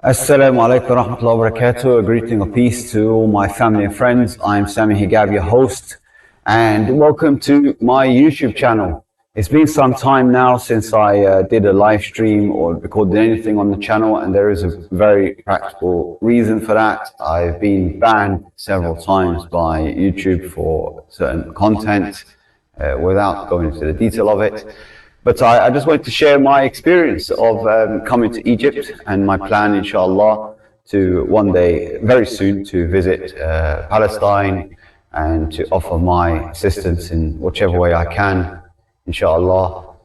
Assalamu alaikum wa rahmatullahi wa barakatuh. A greeting of peace to all my family and friends. I'm Sammy Hegab, your host, and welcome to my YouTube channel. It's been some time now since I did a live stream or recorded anything on the channel, and there is a very practical reason for that. I've been banned several times by YouTube for certain content without going into the detail of it. But I just wanted to share my experience of coming to Egypt and my plan, inshallah, to one day, very soon, to visit Palestine and to offer my assistance in whichever way I can, inshallah,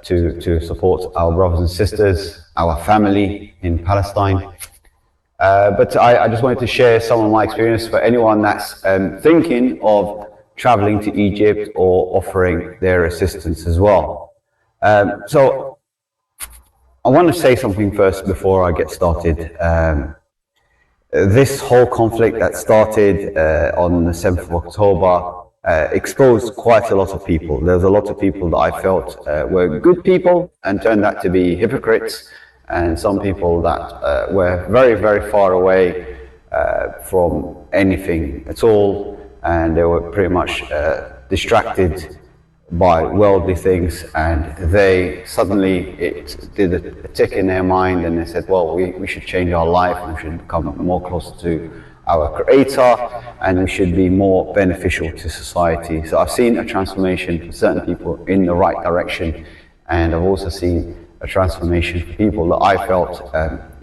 to support our brothers and sisters, our family in Palestine. But I just wanted to share some of my experience for anyone that's thinking of traveling to Egypt or offering their assistance as well. So I want to say something first before I get started. This whole conflict that started on the 7th of October exposed quite a lot of people. There's a lot of people that I felt were good people and turned out to be hypocrites, and some people that were very, very far away from anything at all, and they were pretty much distracted by worldly things, and they suddenly, it did a tick in their mind, and they said, well, we should change our life, and we should become more closer to our Creator, and we should be more beneficial to society. So I've seen a transformation for certain people in the right direction, and I've also seen a transformation for people that I felt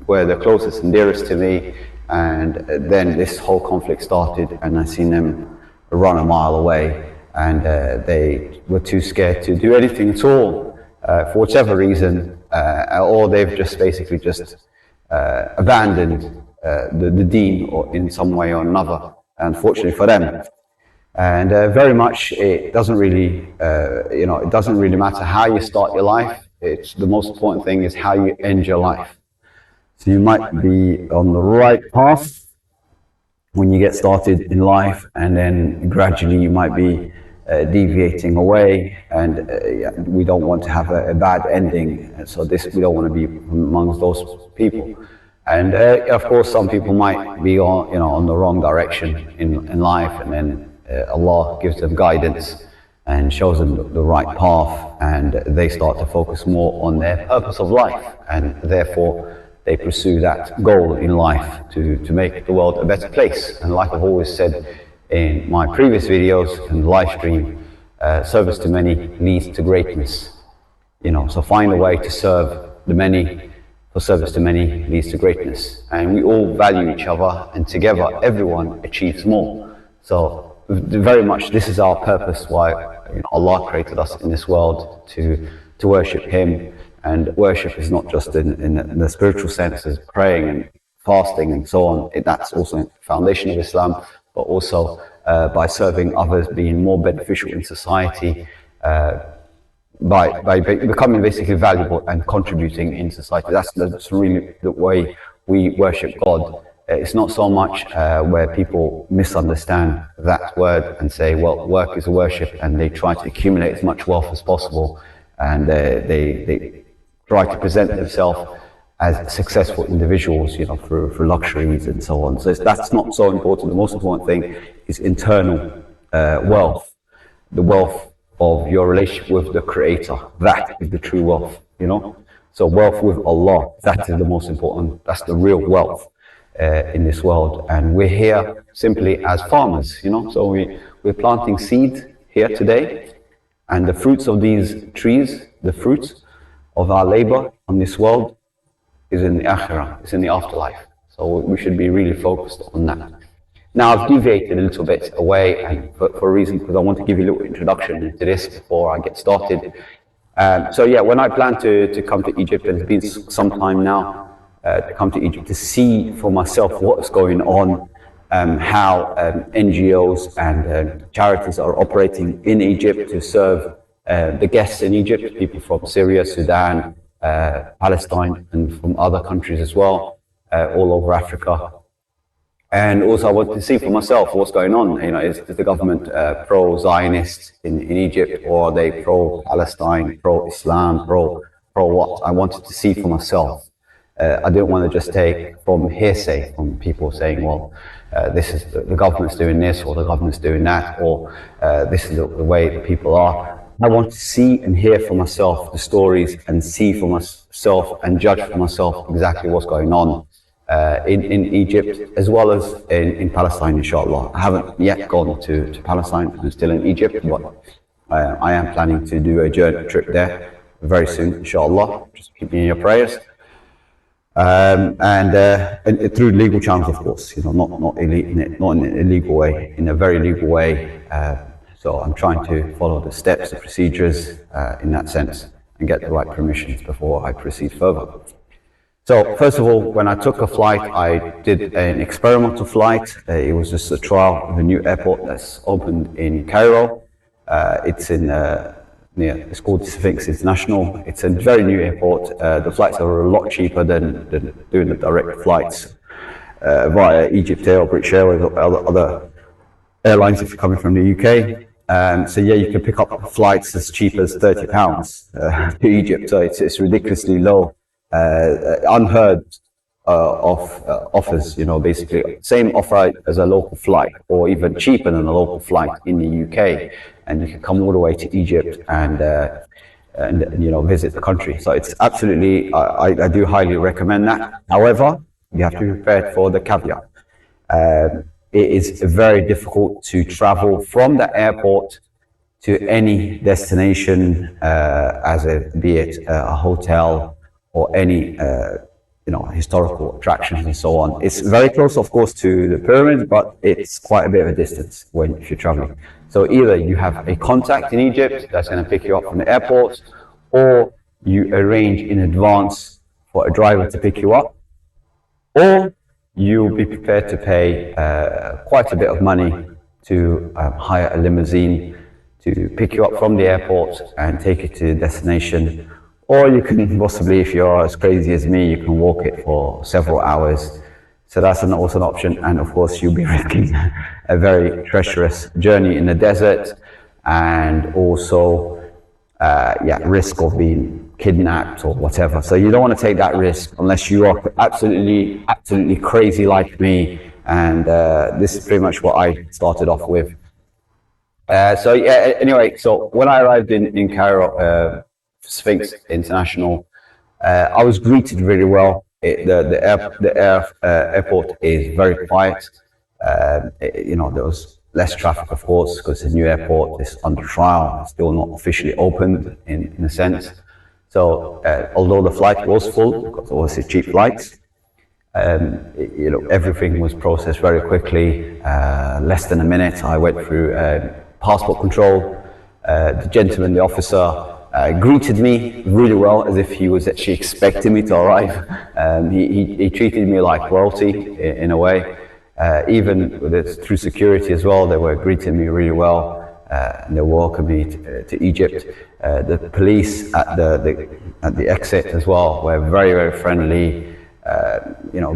were the closest and dearest to me, and then this whole conflict started, and I've seen them run a mile away, and they were too scared to do anything at all for whatever reason, or they've just basically just abandoned the deen or in some way or another, unfortunately for them. And very much it doesn't really, it doesn't really matter how you start your life. It's the most important thing is how you end your life. So you might be on the right path when you get started in life, and then gradually you might be deviating away, and we don't want to have a bad ending. So we don't want to be amongst those people. And of course, some people might be on the wrong direction in life, and then Allah gives them guidance and shows them the right path, and they start to focus more on their purpose of life, and therefore they pursue that goal in life to make the world a better place. And like I've always said in my previous videos and live stream, service to many leads to greatness. So find a way to serve the many, for service to many leads to greatness. And we all value each other, and together everyone achieves more. So very much this is our purpose, why Allah created us in this world, to worship Him. And worship is not just in the spiritual sense as praying and fasting and so on. That's also the foundation of Islam, but also by serving others, being more beneficial in society, by becoming basically valuable and contributing in society. That's really the way we worship God. It's not so much where people misunderstand that word and say, well, work is worship, and they try to accumulate as much wealth as possible, and they try to present themselves as successful individuals, through luxuries and so on. So that's not so important. The most important thing is internal wealth, the wealth of your relationship with the Creator. That is the true wealth, So wealth with Allah, that is the most important. That's the real wealth in this world. And we're here simply as farmers, So we're planting seed here today, and the fruits of these trees, the fruits of our labor on this world, is in the akhirah, it's in the afterlife. So we should be really focused on that. Now I've deviated a little bit away, and for a reason, because I want to give you a little introduction into this before I get started. So yeah, when I planned to come to Egypt, and it's been some time now to come to Egypt to see for myself what's going on, how NGOs and charities are operating in Egypt to serve the guests in Egypt, people from Syria, Sudan, Palestine, and from other countries as well, all over Africa. And also I want to see for myself what's going on. Is the government pro-Zionist in Egypt, or are they pro-Palestine, pro-Islam, pro what? I wanted to see for myself. I didn't want to just take from hearsay from people saying, well, this is the government's doing this, or the government's doing that, or this is the way the people are. I want to see and hear for myself the stories, and see for myself and judge for myself exactly what's going on in Egypt, as well as in Palestine, inshallah. I haven't yet gone to Palestine. I'm still in Egypt, but I am planning to do a journey trip there very soon, inshallah. Just keep me in your prayers. And through legal channels, of course, not in an illegal way, in a very legal way. So I'm trying to follow the steps, the procedures in that sense, and get the right permissions before I proceed further. So first of all, when I took a flight, I did an experimental flight. It was just a trial of a new airport that's opened in Cairo. It's it's called Sphinx International. It's a very new airport. The flights are a lot cheaper than doing the direct flights via Egypt Air or British Airways or other airlines if you're coming from the UK. So yeah, you can pick up flights as cheap as £30 to Egypt. So it's ridiculously low, unheard of offers. Basically same offer as a local flight, or even cheaper than a local flight in the UK, and you can come all the way to Egypt and visit the country. So it's absolutely, I do highly recommend that. However, you have to be prepared for the caveat. It is very difficult to travel from the airport to any destination, be it a hotel or any historical attractions and so on. It's very close, of course, to the pyramids, but it's quite a bit of a distance if you're traveling. So either you have a contact in Egypt that's going to pick you up from the airport, or you arrange in advance for a driver to pick you up, or you'll be prepared to pay quite a bit of money to hire a limousine to pick you up from the airport and take you to the destination. Or you can possibly, if you're as crazy as me, you can walk it for several hours. So that's also an option. And of course, you'll be risking a very treacherous journey in the desert, and also risk of being kidnapped or whatever. So you don't want to take that risk unless you are absolutely crazy like me. And this is pretty much what I started off with. Anyway, so when I arrived in Cairo, Sphinx International, I was greeted really well. The airport is very quiet. There was less traffic, of course, because it's a new airport. It's under trial. It's still not officially opened in a sense. So although the flight was full, because obviously cheap flights, everything was processed very quickly. Less than a minute, I went through passport control. The gentleman, the officer, greeted me really well, as if he was actually expecting me to arrive. He treated me like royalty in a way. Even through security as well, they were greeting me really well. And they welcomed me to Egypt. The police at the exit as well were very, very friendly.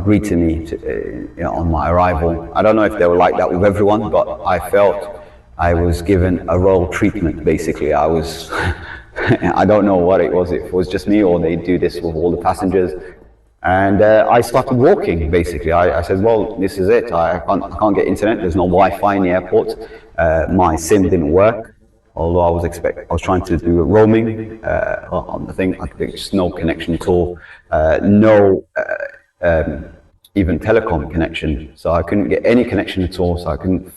Greeting me on my arrival. I don't know if they were like that with everyone, but I felt I was given a royal treatment. Basically, I was. I don't know what it was. If it was just me, or they do this with all the passengers. And I started walking. Basically, I said, "Well, this is it. I can't get internet. There's no Wi-Fi in the airport. My SIM didn't work. Although I was trying to do roaming on the thing. I think just no connection at all. No even telecom connection. So I couldn't get any connection at all. So I couldn't,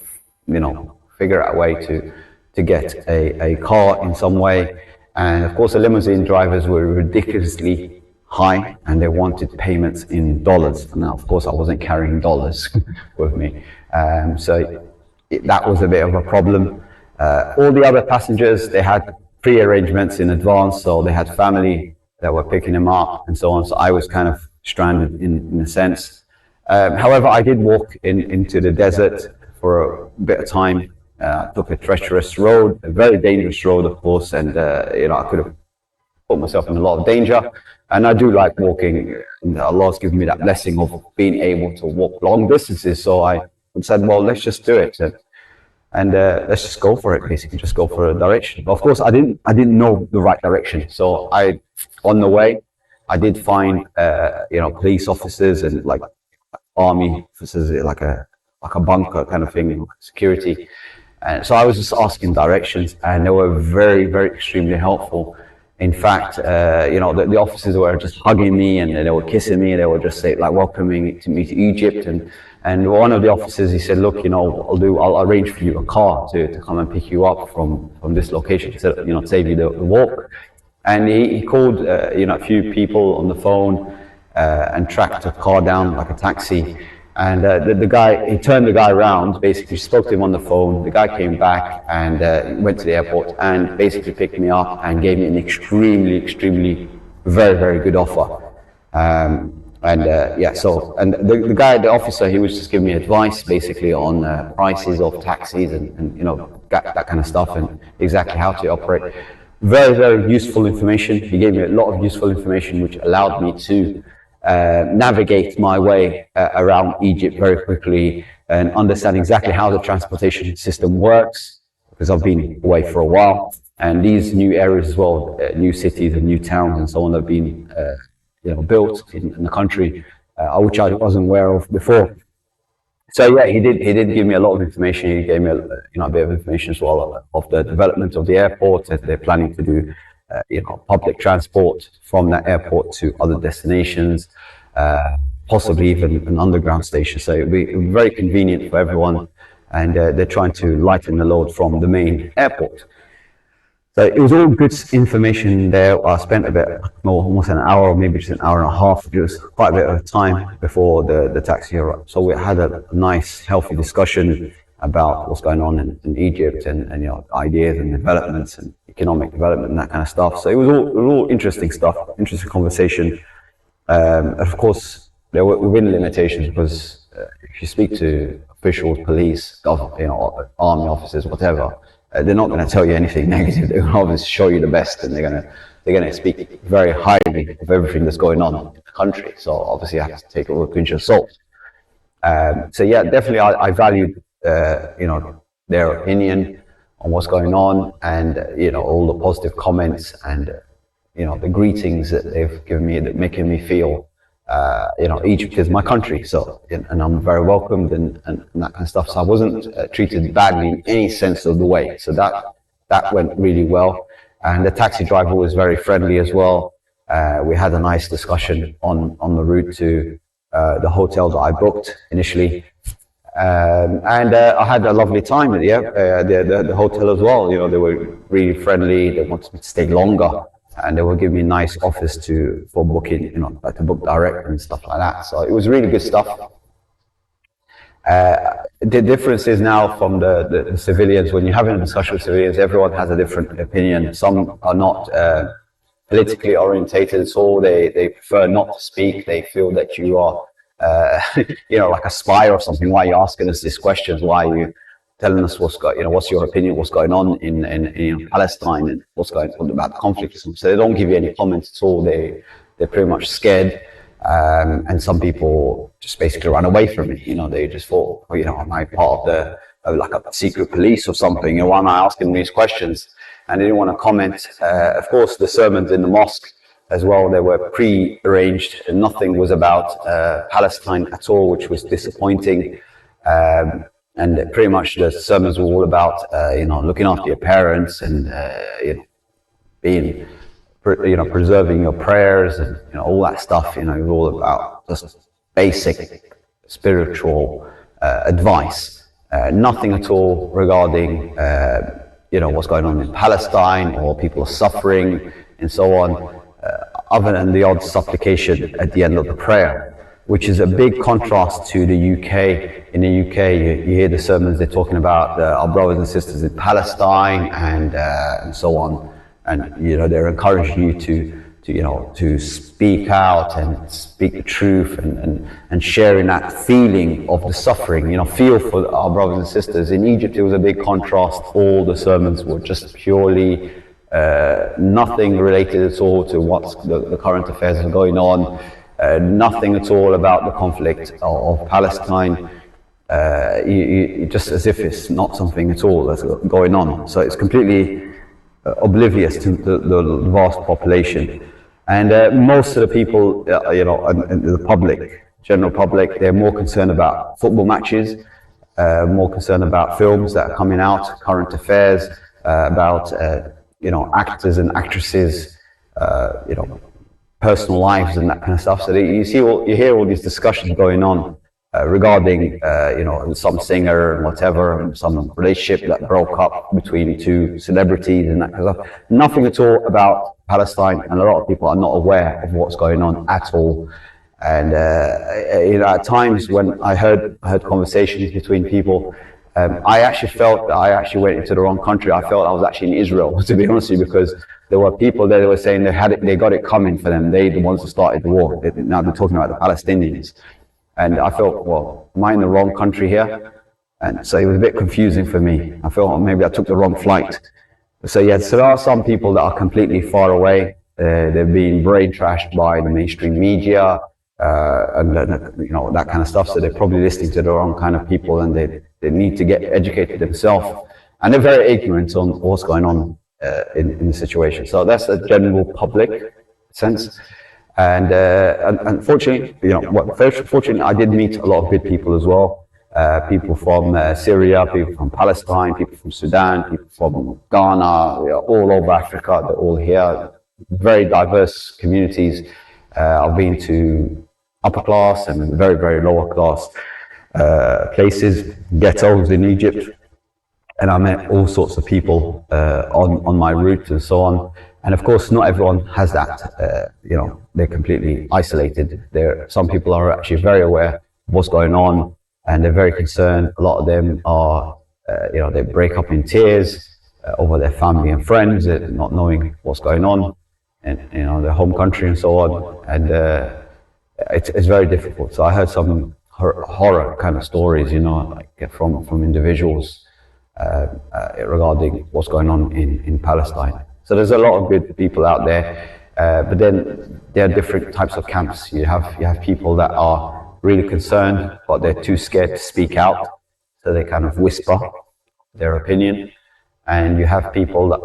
figure out a way to get a car in some way. And of course, the limousine drivers were ridiculously high, and they wanted payments in dollars. And now, of course, I wasn't carrying dollars with me. That was a bit of a problem. All the other passengers, they had pre-arrangements in advance, so they had family that were picking them up and so on. So I was kind of stranded in a sense. However, I did walk into the desert for a bit of time. Took a treacherous road, a very dangerous road, of course, and I could have put myself in a lot of danger. And I do like walking. Allah's given me that blessing of being able to walk long distances. So I said, well, let's just do it, and let's just go for it. Basically, just go for a direction. But of course, I didn't know the right direction. So on the way, I did find, police officers and like army officers, like a bunker kind of thing, security. And so I was just asking directions, and they were very, very extremely helpful. In fact, the officers were just hugging me, and they were kissing me. They were just like welcoming me to Egypt. And one of the officers, he said, "Look, I'll arrange for you a car to come and pick you up from this location, to save you the walk." And he called, a few people on the phone and tracked a car down like a taxi. And the guy, he turned the guy around, basically spoke to him on the phone. The guy came back and went to the airport and basically picked me up and gave me an extremely, very, very good offer. The guy, the officer, he was just giving me advice basically on prices of taxis and that kind of stuff, and exactly how to operate. Very, very useful information. He gave me a lot of useful information, which allowed me to navigate my way around Egypt very quickly and understand exactly how the transportation system works, because I've been away for a while. And these new areas as well, new cities and new towns and so on, have been built in the country, which I wasn't aware of before. So yeah, he did give me a lot of information. He gave me a bit of information as well of the development of the airport, that they're planning to do public transport from that airport to other destinations, possibly even an underground station. So it'll be very convenient for everyone, and they're trying to lighten the load from the main airport. So it was all good information there. I spent almost an hour, or maybe just an hour and a half. It was quite a bit of time before the taxi arrived. So we had a nice, healthy discussion about what's going on in Egypt and ideas and developments and economic development and that kind of stuff. So it was all interesting stuff, interesting conversation. Of course, there were within limitations, because if you speak to officials, police, army officers, whatever, they're not going to tell you anything negative. They're going to obviously show you the best, and they're going to speak very highly of everything that's going on in the country. So obviously, I have to take it with a pinch of salt. So yeah, definitely, I valued their opinion on what's going on, and all the positive comments and the greetings that they've given me, that making me feel Egypt is my country, so and I'm very welcomed and that kind of stuff. So I wasn't treated badly in any sense of the way. So that went really well, and the taxi driver was very friendly as well. We had a nice discussion on the route to the hotel that I booked initially. And I had a lovely time at the hotel as well. They were really friendly. They wanted me to stay longer, and they were giving me nice offers for booking, to book direct and stuff like that. So it was really good stuff. The difference is now from the civilians. When you're having a discussion with civilians, everyone has a different opinion. Some are not politically orientated, so they prefer not to speak. They feel that you are like a spy or something. Why are you asking us these questions? Why are you telling us what's your opinion, what's going on in Palestine, and what's going on about the conflict? So they don't give you any comments at all. They're pretty much scared, and some people just basically run away from it. They just thought, am I part of like a secret police or something? Why am I asking these questions? And they didn't want to comment. Of course, the sermons in the mosque as well, they were pre-arranged, and nothing was about Palestine at all, which was disappointing. And pretty much the sermons were all about, looking after your parents and, preserving your prayers and, all that stuff. It was all about just basic spiritual advice. Nothing at all regarding, what's going on in Palestine, or people are suffering and so on. Other than the odd supplication at the end of the prayer, which is a big contrast to the UK. In the UK, you hear the sermons, they're talking about our brothers and sisters in Palestine and so on. And, they're encouraging you to speak out and speak the truth and sharing that feeling of the suffering, feel for our brothers and sisters. In Egypt, it was a big contrast. All the sermons were just purely nothing related at all to what's the current affairs are going on. Nothing at all about the conflict of Palestine, just as if it's not something at all that's going on. So it's completely oblivious to the vast population. And most of the people, and the public, general public, they're more concerned about football matches, more concerned about films that are coming out, current affairs, about actors and actresses, personal lives and that kind of stuff. So you hear all these discussions going on regarding some singer and whatever, and some relationship that broke up between two celebrities and that kind of stuff. Nothing at all about Palestine, and a lot of people are not aware of what's going on at all. And at times when I heard conversations between people, I actually felt that I actually went into the wrong country. I felt I was actually in Israel, to be honest with you, because there were people there that were saying they got it coming for them. They the ones who started the war. Now they're talking about the Palestinians. And I felt, well, am I in the wrong country here? And so it was a bit confusing for me. I felt maybe I took the wrong flight. So yeah, so there are some people that are completely far away. They're being brain trashed by the mainstream media, and that kind of stuff. So they're probably listening to the wrong kind of people, and they need to get educated themselves. And they're very ignorant on what's going on in the situation. So that's the general public sense. And unfortunately, fortunately, I did meet a lot of good people as well. People from Syria, people from Palestine, people from Sudan, people from Ghana, all over Africa. They're all here. Very diverse communities. I've been to upper class and very, very lower class places, ghettos in Egypt. And I met all sorts of people on my route and so on. And of course, not everyone has that. They're completely isolated. Some people are actually very aware of what's going on, and they're very concerned. A lot of them are, they break up in tears over their family and friends, not knowing what's going on in their home country and so on. And it's very difficult. So I heard some horror kind of stories, from individuals regarding what's going on in Palestine. So there's a lot of good people out there, but then there are different types of camps. You have people that are really concerned, but they're too scared to speak out, so they kind of whisper their opinion. And you have people that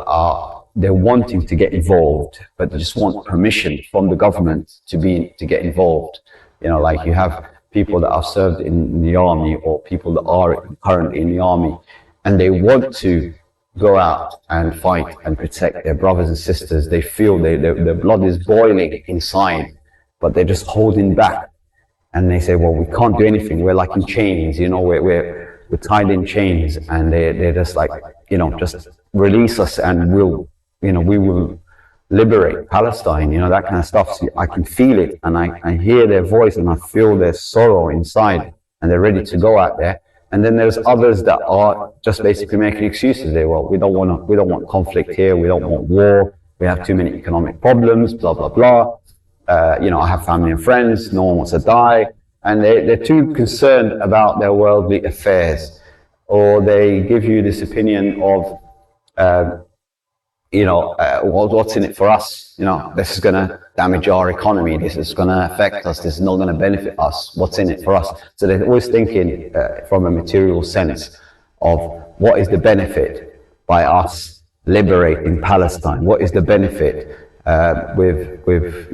they're wanting to get involved, but they just want permission from the government to get involved. Like you have people that are served in the army, or people that are currently in the army, and they want to go out and fight and protect their brothers and sisters. They feel their blood is boiling inside, but they're just holding back. And they say, well, we can't do anything. We're like in chains, we're tied in chains. And they're just like, just release us and we will liberate Palestine, that kind of stuff. So I can feel it, and I hear their voice, and I feel their sorrow inside, and they're ready to go out there. And then there's others that are just basically making excuses. We don't want conflict here. We don't want war. We have too many economic problems, blah, blah, blah. I have family and friends. No one wants to die. And they're too concerned about their worldly affairs. Or they give you this opinion of, what's in it for us? This is going to damage our economy. This is going to affect us. This is not going to benefit us. What's in it for us? So they're always thinking from a material sense of what is the benefit by us liberating Palestine? What is the benefit with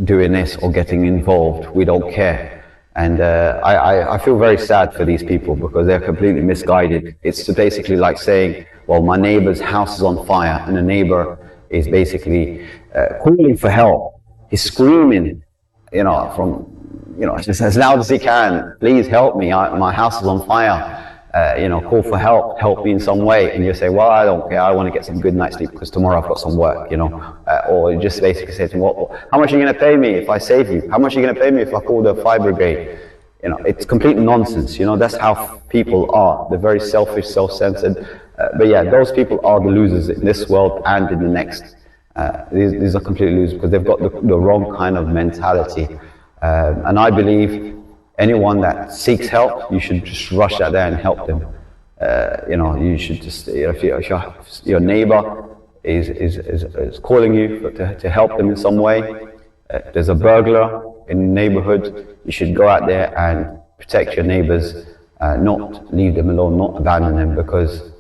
doing this or getting involved? We don't care. And I feel very sad for these people, because they're completely misguided. It's basically like saying, well, my neighbor's house is on fire, and the neighbor is basically calling for help. He's screaming, just as loud as he can, please help me, my house is on fire. Call for help me in some way. And you say, well, I don't care, I want to get some good night's sleep because tomorrow I've got some work, or you just basically say to him, well, how much are you going to pay me if I save you? How much are you going to pay me if I call the fire brigade? It's complete nonsense. That's how people are. They're very selfish, self-centered. But yeah, those people are the losers in this world and in the next. These are complete losers because they've got the wrong kind of mentality. And I believe anyone that seeks help, you should just rush out there and help them. You should just, if your neighbor is calling you to help them in some way, there's a burglar in the neighborhood, you should go out there and protect your neighbors, not leave them alone, not abandon them, because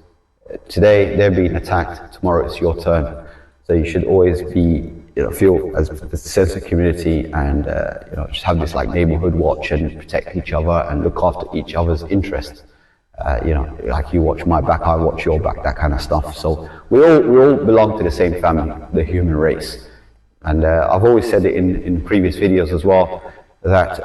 today they're being attacked, tomorrow it's your turn. So you should always be feel as a sense of community, and just have this like neighborhood watch and protect each other and look after each other's interests. Like you watch my back, I watch your back, that kind of stuff. So we all belong to the same family, the human race. And I've always said it in previous videos as well, that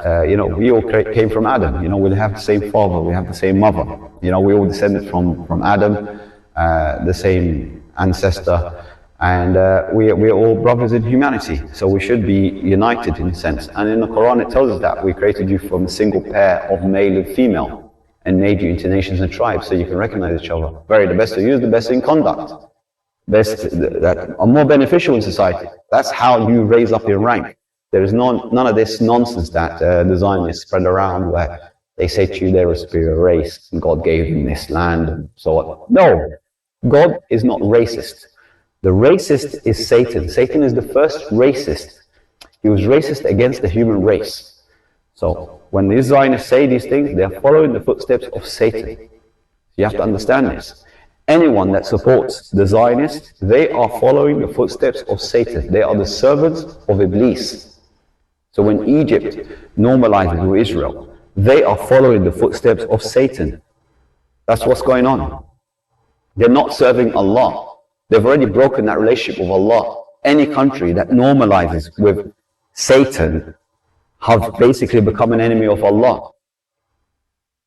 we all came from Adam. We have the same father, we have the same mother. We all descended from Adam, the same ancestor, and we're all brothers in humanity. So we should be united in a sense. And in the Quran it tells us that we created you from a single pair of male and female, and made you into nations and tribes, so you can recognize each other. The best of you is the best in conduct, best that are more beneficial in society. That's how you raise up your rank. There is none of this nonsense that the Zionists spread around, where they say to you they're a superior race and God gave them this land and so on. No, God is not racist. The racist is Satan. Satan is the first racist. He was racist against the human race. So when these Zionists say these things, they are following the footsteps of Satan. You have to understand this. Anyone that supports the Zionists, they are following the footsteps of Satan. They are the servants of Iblis. So when Egypt normalizes with Israel, they are following the footsteps of Satan. That's what's going on. They're not serving Allah. They've already broken that relationship with Allah. Any country that normalizes with Satan have basically become an enemy of Allah.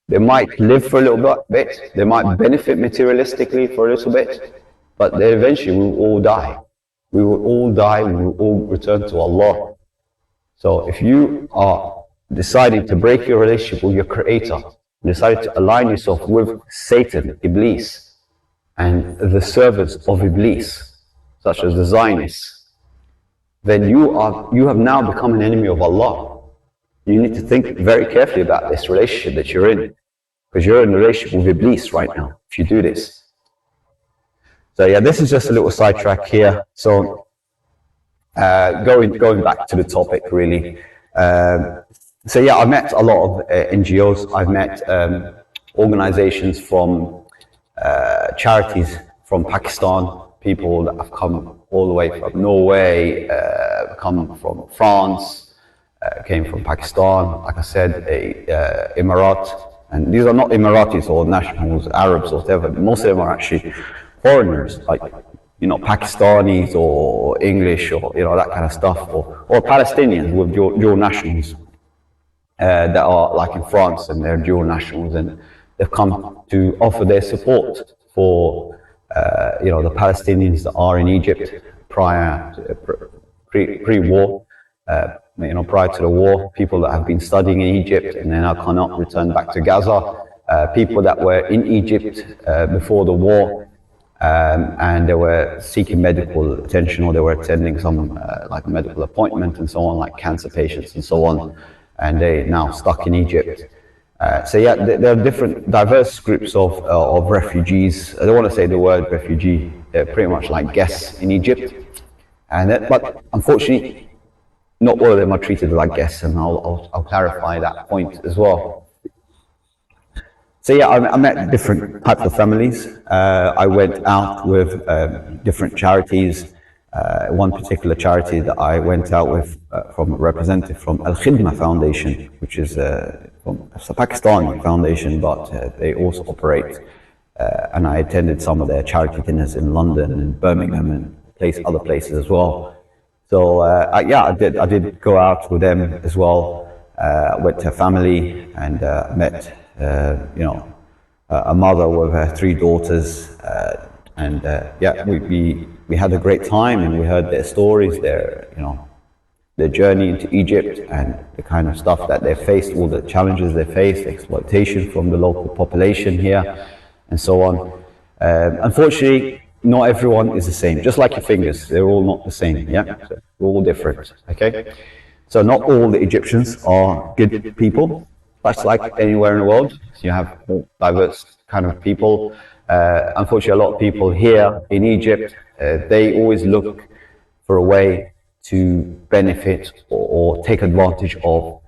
They might live for a little bit, they might benefit materialistically for a little bit, but they eventually will all die. We will all die, we will all return to Allah. So if you are deciding to break your relationship with your Creator, decided to align yourself with Satan, Iblis, and the servants of Iblis, such as the Zionists, then you have now become an enemy of Allah. You need to think very carefully about this relationship that you're in, because you're in a relationship with Iblis right now, if you do this. So yeah, this is just a little sidetrack here. So going back to the topic really. So yeah, I've met a lot of NGOs. I've met organizations from charities from Pakistan, people that have come all the way from Norway, come from France, came from Pakistan, like I said, Emirat, and these are not Emiratis or nationals, Arabs or whatever. Most of them are actually foreigners, like Pakistanis or English or that kind of stuff, or Palestinians with dual nationals that are like in France and they're dual nationals, and they've come to offer their support for the Palestinians that are in Egypt pre-war. Prior to the war, people that have been studying in Egypt and they now cannot return back to Gaza, people that were in Egypt before the war and they were seeking medical attention, or they were attending some like medical appointment and so on, like cancer patients and so on, and they're now stuck in Egypt. So yeah, there are different diverse groups of refugees. I don't want to say the word refugee, they're pretty much like guests in Egypt, but unfortunately not all of them are treated like guests, and I'll clarify that point as well. So yeah, I met different types of families. I went out with different charities. One particular charity that I went out with from a representative from Al Khidma Foundation, which is a Pakistani foundation, but they also operate. And I attended some of their charity dinners in London and Birmingham and other places as well. So yeah, I did go out with them as well. Went to a family and met a mother with her 3 daughters, and yeah, we had a great time, and we heard their stories, their journey into Egypt and the kind of stuff that they faced, all the challenges they faced, the exploitation from the local population here, and so on. Unfortunately, not everyone is the same. Just like your fingers, they're all not the same. Yeah, so we're all different. Okay, so not all the Egyptians are good people. That's like anywhere in the world. You have diverse kind of people. Unfortunately, a lot of people here in Egypt, they always look for a way to benefit or take advantage of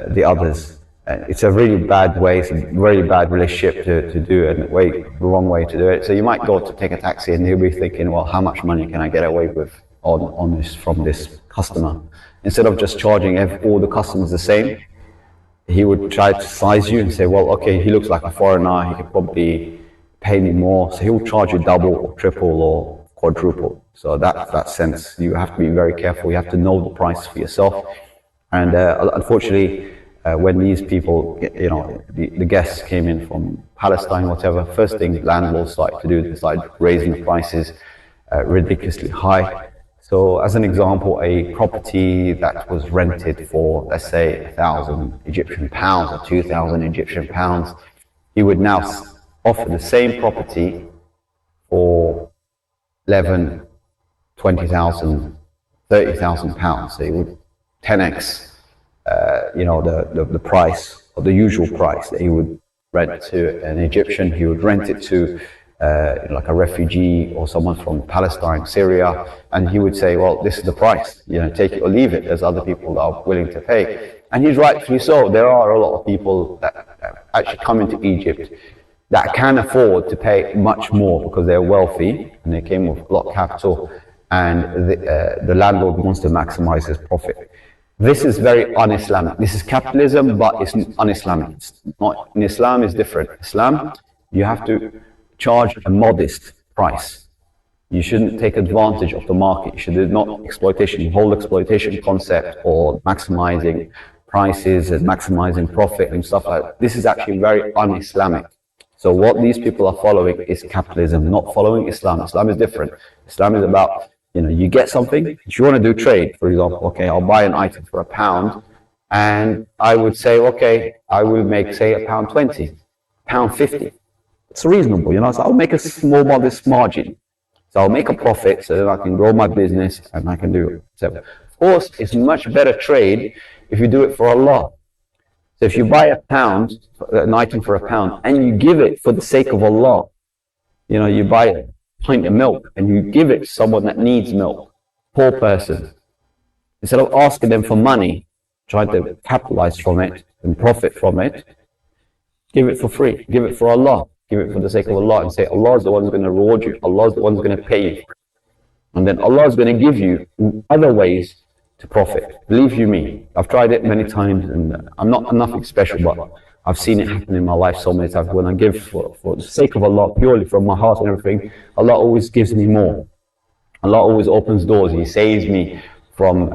the others. It's a really bad way, it's a really bad relationship to do it, and the wrong way to do it. So you might go to take a taxi and you'll be thinking, well, how much money can I get away with on this from this customer. Instead of just charging all the customers the same, he would try to size you and say, well, okay, he looks like a foreigner, he could probably pay me more, so he'll charge you double or triple or quadruple. So that sense, you have to be very careful. You have to know the price for yourself. And unfortunately, when these people, the guests came in from Palestine, whatever, first thing landlords started to do, they started raising the prices ridiculously high. So as an example, a property that was rented for, let's say, 1,000 Egyptian pounds or 2,000 Egyptian pounds, he would now offer the same property for 11, 20,000, 30,000 pounds. So he would 10x, the price, or the usual price that he would rent to an Egyptian. He would rent it to like a refugee or someone from Palestine, Syria, and he would say, well, this is the price, take it or leave it. There's other people that are willing to pay. And he's rightfully so. There are a lot of people that actually come into Egypt that can afford to pay much more because they're wealthy and they came with a lot of capital, and the landlord wants to maximize his profit. This is very un-Islamic. This is capitalism, but it's un-Islamic. It's not, in Islam is different. Islam, you have to charge a modest price. You shouldn't take advantage of the market. You should not exploitation, whole exploitation concept, or maximizing prices and maximizing profit and stuff like that. This is actually very un-Islamic. So what these people are following is capitalism, not following Islam. Islam is different. Islam is about, you get something, if you want to do trade, for example, okay, I'll buy an item for £1, and I would say, okay, I will make, say, £1.20, £1.50. It's reasonable, so I'll make a small, modest margin. So I'll make a profit so that I can grow my business and I can do it. So, of course, it's much better trade if you do it for Allah. So if you buy an item for £1, and you give it for the sake of Allah, you buy a pint of milk and you give it to someone that needs milk, poor person. Instead of asking them for money, trying to capitalize from it and profit from it, give it for free, give it for Allah. Give it for the sake of Allah and say, Allah is the one who's going to reward you. Allah is the one who's going to pay you. And then Allah is going to give you other ways to profit. Believe you me, I've tried it many times, and I'm not nothing special, but I've seen it happen in my life so many times. When I give for the sake of Allah, purely from my heart and everything, Allah always gives me more. Allah always opens doors. He saves me from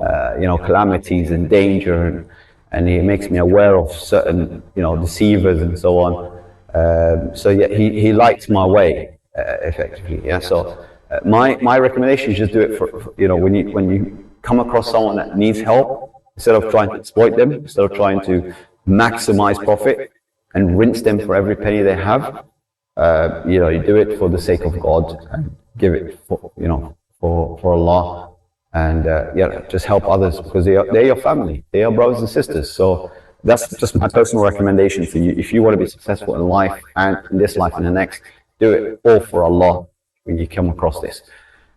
calamities and danger, and He makes me aware of certain deceivers and so on. So yeah, he likes my way, effectively. Yeah. So my recommendation is just do it for when you come across someone that needs help, instead of trying to exploit them, instead of trying to maximize profit and rinse them for every penny they have. You do it for the sake of God and give it for Allah, and just help others, because they're your family, they are brothers and sisters. So that's just my personal recommendation for you. If you want to be successful in life, and in this life and the next, do it all for Allah when you come across this.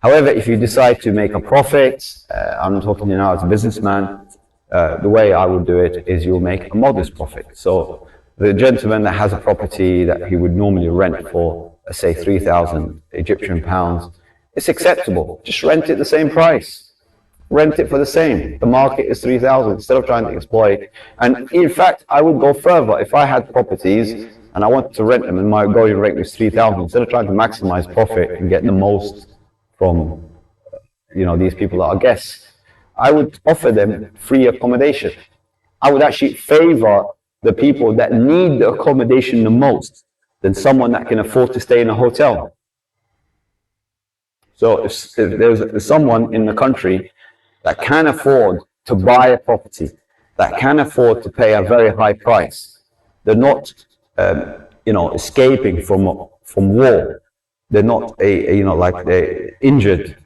However, if you decide to make a profit, I'm talking to you now as a businessman, the way I would do it is you'll make a modest profit. So the gentleman that has a property that he would normally rent for, say, 3,000 Egyptian pounds, it's acceptable. Just rent it the same price. Rent it for the same. The market is 3,000, instead of trying to exploit. And in fact, I would go further. If I had properties and I wanted to rent them and my going rate was 3,000, instead of trying to maximize profit and get the most from these people that are guests, I would offer them free accommodation. I would actually favor the people that need the accommodation the most than someone that can afford to stay in a hotel. So if there's someone in the country that can afford to buy a property, that can afford to pay a very high price, they're not escaping from war, they're not like they're injured,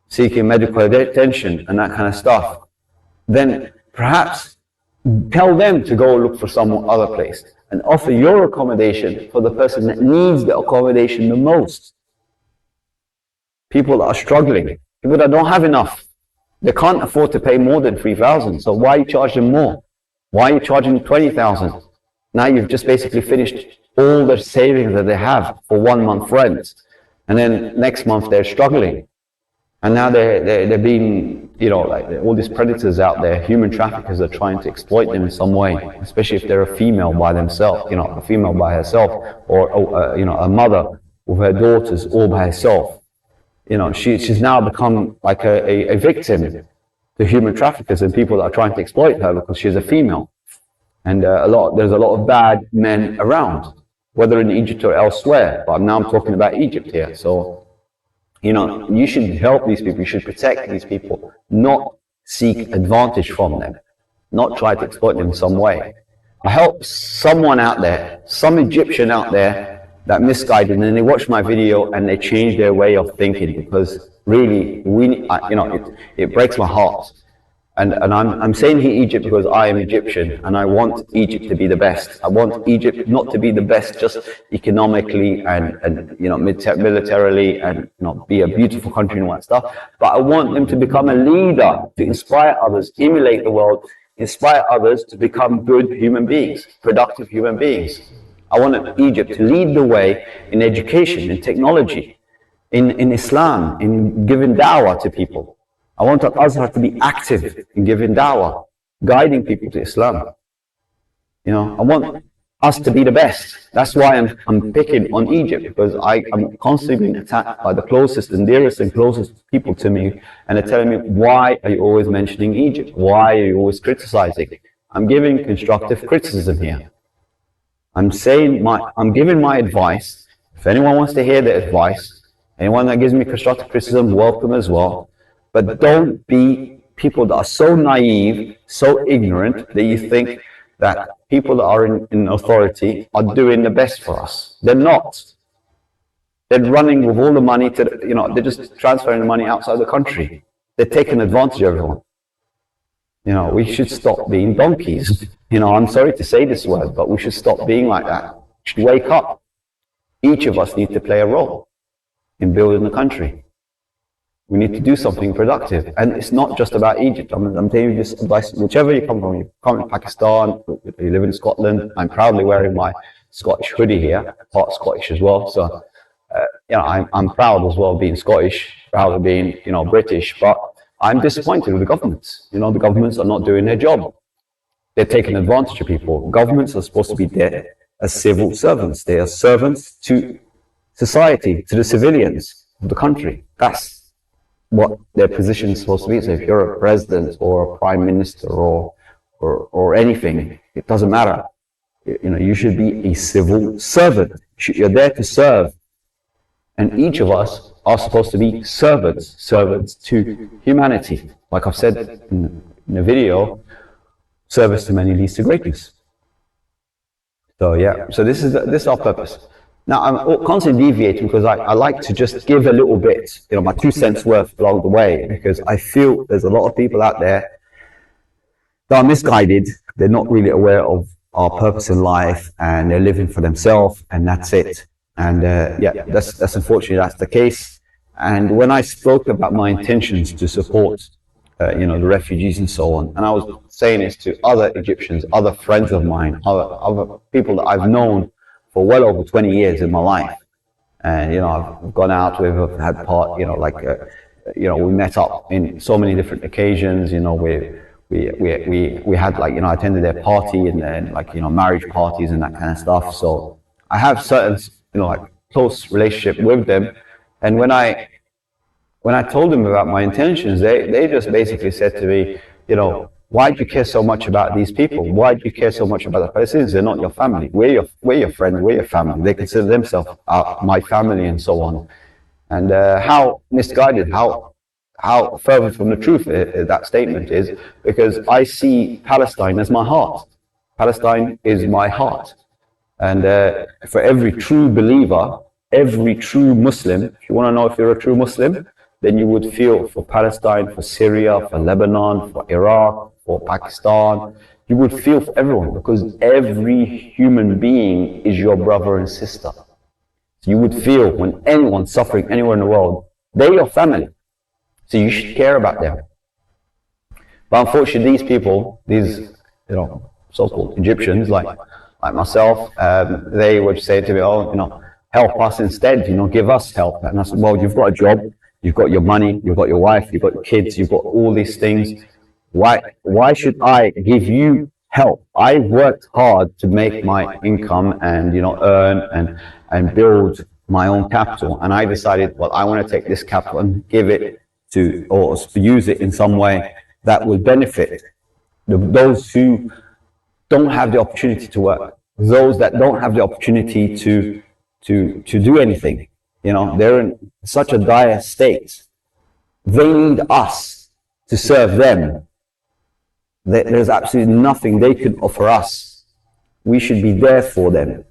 seeking medical attention and that kind of stuff, then perhaps tell them to go look for some other place and offer your accommodation for the person that needs the accommodation the most. People that are struggling, people that don't have enough, they can't afford to pay more than 3,000. So why you charge them more? Why are you charging 20,000? Now you've just basically finished all the savings that they have for 1 month rent, and then next month they're struggling. And now they're being, like all these predators out there, human traffickers are trying to exploit them in some way, especially if they're a female by themselves, a female by herself, or a mother with her daughters all by herself. She's now become like a victim to human traffickers and people that are trying to exploit her because she's a female. And there's a lot of bad men around, whether in Egypt or elsewhere. But now I'm talking about Egypt here. So, you should help these people. You should protect these people, not seek advantage from them, not try to exploit them in some way. I help someone out there, some Egyptian out there that misguided, and they watch my video and they change their way of thinking, because really, it breaks my heart. And I'm saying here Egypt because I am Egyptian and I want Egypt to be the best. I want Egypt not to be the best just economically and militarily and be a beautiful country and all that stuff, but I want them to become a leader, to inspire others, emulate the world, inspire others to become good human beings, productive human beings. I want Egypt to lead the way in education, in technology, in Islam, in giving dawah to people. I want Al-Azhar to be active in giving dawah, guiding people to Islam. I want us to be the best. That's why I'm picking on Egypt, because I'm constantly being attacked by the closest and dearest and closest people to me, and they're telling me, why are you always mentioning Egypt? Why are you always criticizing? I'm giving constructive criticism here. I'm giving my advice. If anyone wants to hear the advice, anyone that gives me constructive criticism, welcome as well. But don't be people that are so naive, so ignorant, that you think that people that are in authority are doing the best for us. They're not. They're running with all the money they're just transferring the money outside the country. They're taking advantage of everyone. We should stop being donkeys. I'm sorry to say this word, but we should stop being like that. We should wake up. Each of us needs to play a role in building the country. We need to do something productive. And it's not just about Egypt. I'm telling you this advice, whichever you come from. You come from Pakistan, you live in Scotland. I'm proudly wearing my Scottish hoodie here, part Scottish as well. So, I'm proud as well being Scottish, proud of being, British. But I'm disappointed with the governments. The governments are not doing their job. They're taking advantage of people. Governments are supposed to be there as civil servants. They are servants to society, to the civilians of the country. That's what their position is supposed to be. So if you're a president or a prime minister or anything, it doesn't matter. You should be a civil servant. You're there to serve. And each of us are supposed to be servants to humanity. Like I've said in the video, service to many leads to greatness. So yeah, so this is our purpose. Now, I'm constantly deviating because I like to just give a little bit, my 2 cents worth along the way, because I feel there's a lot of people out there that are misguided. They're not really aware of our purpose in life, and they're living for themselves, and that's it. And that's unfortunately, that's the case. And when I spoke about my intentions to support, the refugees and so on, and I was saying this to other Egyptians, other friends of mine, other people that I've known for well over 20 years in my life. And, I've gone out with, I've had part, we met up in so many different occasions, we had I attended their party and then marriage parties and that kind of stuff. So I have certain, close relationship with them. And when I told them about my intentions, they just basically said to me, why do you care so much about these people? Why do you care so much about the Palestinians? They're not your family. We're your friends. We're your family. They consider themselves my family and so on. And how misguided, how further from the truth that statement is, because I see Palestine as my heart. Palestine is my heart. And for every true believer, every true Muslim, if you want to know if you're a true Muslim, then you would feel for Palestine, for Syria, for Lebanon, for Iraq, for Pakistan. You would feel for everyone, because every human being is your brother and sister. So you would feel when anyone's suffering anywhere in the world, they're your family. So you should care about them. But unfortunately, these people, these so-called Egyptians like myself, they would say to me, help us instead, give us help. And I said, well, you've got a job, you've got your money, you've got your wife, you've got your kids, you've got all these things. Why should I give you help? I've worked hard to make my income and, you know, earn and build my own capital. And I decided, well, I want to take this capital and give it to, or use it in some way that will benefit those who don't have the opportunity to work, those that don't have the opportunity to do anything. You know, they're in such a dire state. They need us to serve them. There's absolutely nothing they can offer us. We should be there for them.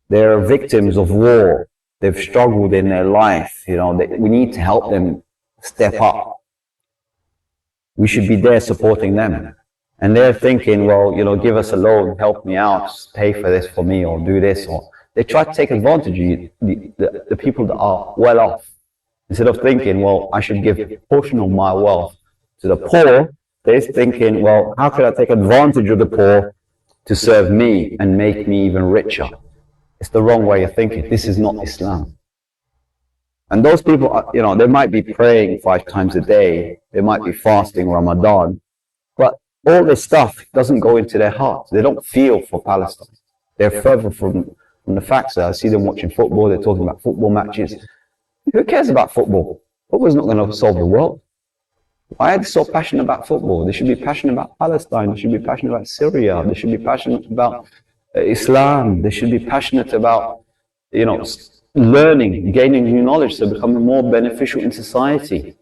They're victims of war. They've struggled in their life. You know, we need to help them step up. We should be there supporting them. And they're thinking, well, you know, give us a loan, help me out, pay for this for me, or do this. Or they try to take advantage of the people that are well off. Instead of thinking, well, I should give a portion of my wealth to the poor, they're thinking, well, how can I take advantage of the poor to serve me and make me even richer? It's the wrong way of thinking. This is not Islam. And those people, are, you know, they might be praying 5 times a day. They might be fasting Ramadan. But all this stuff doesn't go into their hearts. They don't feel for Palestine. They're further from the facts that I see them watching football. They're talking about football matches. Who cares about football? Football's not going to solve the world. Why are they so passionate about football? They should be passionate about Palestine. They should be passionate about Syria. They should be passionate about Islam. They should be passionate about, you know, learning, gaining new knowledge, so becoming more beneficial in society.